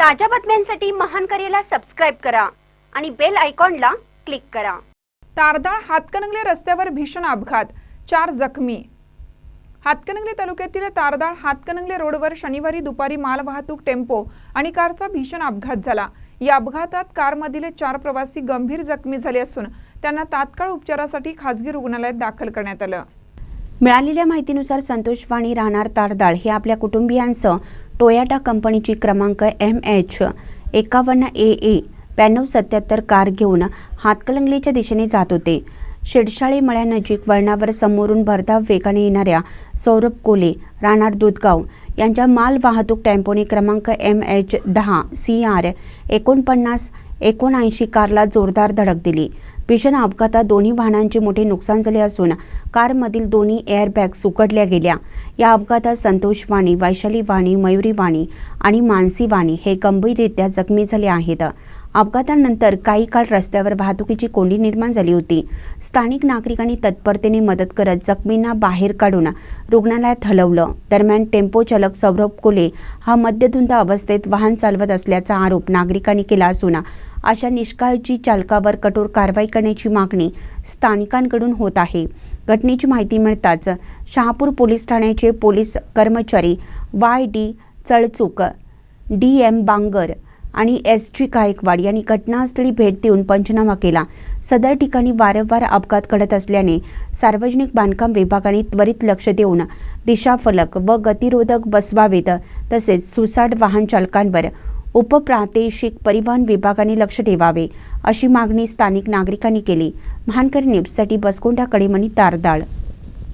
ताज्या बातम्यांसाठी महान करेला सबस्क्राइब करा आणि बेल आयकॉनला क्लिक करा। तारदाळ हातकणंगले रस्त्यावर भीषण अपघात, 4 जखमी। हातकणंगले तालुक्यातील तारदाळ हातकणंगले रोडवर शनिवारी दुपारी मालवाहतूक टेम्पो आणि कारचा भीषण अपघात झाला। या अपघातात कारमधील 4 प्रवासी गंभीर जखमी झाले असून त्यांना तात्काळ उपचारासाठी खासगी रुग्णालयात दाखल करण्यात आलं। मिळालेल्या माहितीनुसार संतोष वाणी राहणार तारदाळ हे आपल्या कुटुंबियांसह टोयोटा कंपनीची क्रमांक MH51AA 9277 कार घेऊन हातकणंगलेच्या दिशेने जात होते। शेडशाळे मळ्यानजीक वळणावर समोरून भरधाव वेगाने येणाऱ्या सौरभ कोले राहणार दुधगाव यांच्या माल वाहतूक टेम्पोने क्रमांक MH10CR 4979 कारला जोरदार धडक दिली। भीषण अपघातात दोन्ही वाहनांचे मोठे नुकसान झाले असून कारमधील दोन्ही एअरबॅग्स उकडल्या गेल्या। या अपघातात संतोष वाणी, वैशाली वाणी, मयुरी वाणी आणि मानसी वाणी हे गंभीररित्या जखमी झाले आहेत। अपघातानंतर काही काळ रस्त्यावर वाहतुकीची कोंडी निर्माण झाली होती। स्थानिक नागरिकांनी तत्परतेने मदत करत जखमींना बाहेर काढून रुग्णालयात हलवलं। दरम्यान टेम्पो चालक सौरभ कोले हा मद्यधुंद अवस्थेत वाहन चालवत असल्याचा आरोप नागरिकांनी केला असून अशा निष्काळजी चालकावर कठोर कारवाई करण्याची मागणी स्थानिकांकडून होत आहे। घटनेची माहिती मिळताच शहापूर पोलीस ठाण्याचे पोलीस कर्मचारी YD चळचूक, DM बांगर आणि SG गायकवाड यांनी घटनास्थळी भेट देऊन पंचनामा केला। सदर ठिकाणी वारंवार अपघात घडत असल्याने सार्वजनिक बांधकाम विभागाने त्वरित लक्ष देऊन दिशाफलक व गतिरोधक बसवावेत, तसेच सुसाट वाहन चालकांवर उपप्रादेशिक परिवहन विभागाने लक्ष ठेवावे अशी मागणी स्थानिक नागरिकांनी केली। महानकर न्यूजसाठी बसकोंडा कडेमणी, तारदाळ।